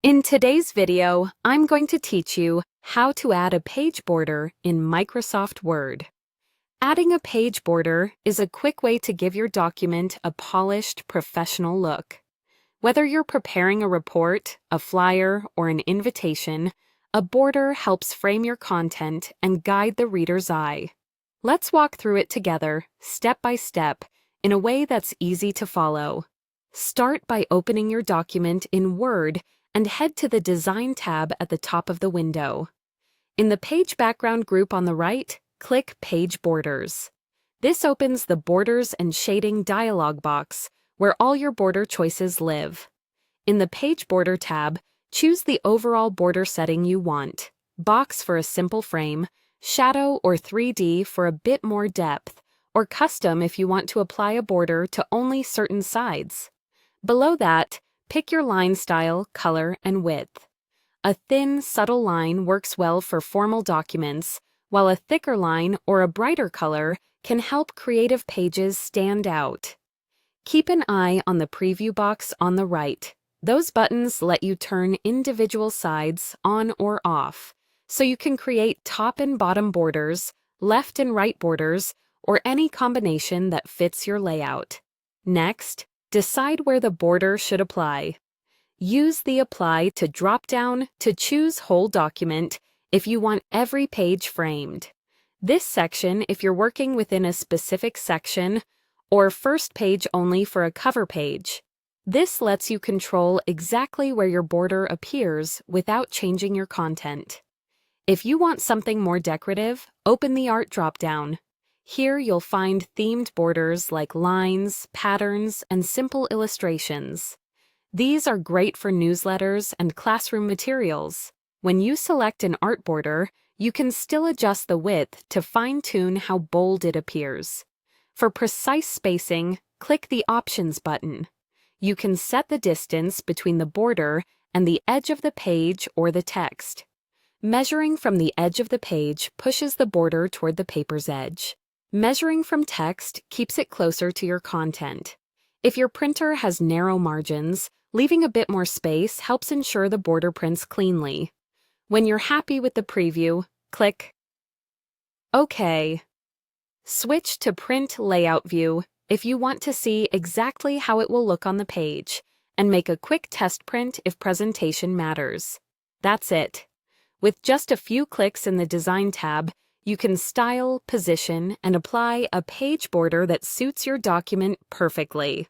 In today's video, I'm going to teach you how to add a page border in Microsoft Word. Adding a page border is a quick way to give your document a polished, professional look. Whether you're preparing a report, a flyer, or an invitation, a border helps frame your content and guide the reader's eye. Let's walk through it together, step by step, in a way that's easy to follow. Start by opening your document in Word and head to the Design tab at the top of the window. In the Page Background group on the right, click Page Borders. This opens the Borders and Shading dialog box, where all your border choices live. In the Page Border tab, choose the overall border setting you want: box for a simple frame, shadow or 3D for a bit more depth, or custom if you want to apply a border to only certain sides. Below that, pick your line style, color, and width. A thin, subtle line works well for formal documents, while a thicker line or a brighter color can help creative pages stand out. Keep an eye on the preview box on the right. Those buttons let you turn individual sides on or off, so you can create top and bottom borders, left and right borders, or any combination that fits your layout. Next, decide where the border should apply. Use the Apply to drop-down to choose Whole Document if you want every page framed. This section if you're working within a specific section, or First Page only for a cover page. This lets you control exactly where your border appears without changing your content. If you want something more decorative, open the Art drop-down. Here you'll find themed borders like lines, patterns, and simple illustrations. These are great for newsletters and classroom materials. When you select an art border, you can still adjust the width to fine-tune how bold it appears. For precise spacing, click the Options button. You can set the distance between the border and the edge of the page or the text. Measuring from the edge of the page pushes the border toward the paper's edge. Measuring from text keeps it closer to your content. If your printer has narrow margins, leaving a bit more space helps ensure the border prints cleanly. When you're happy with the preview, click OK. Switch to Print Layout View if you want to see exactly how it will look on the page, and make a quick test print if presentation matters. That's it. With just a few clicks in the Design tab, you can style, position, and apply a page border that suits your document perfectly.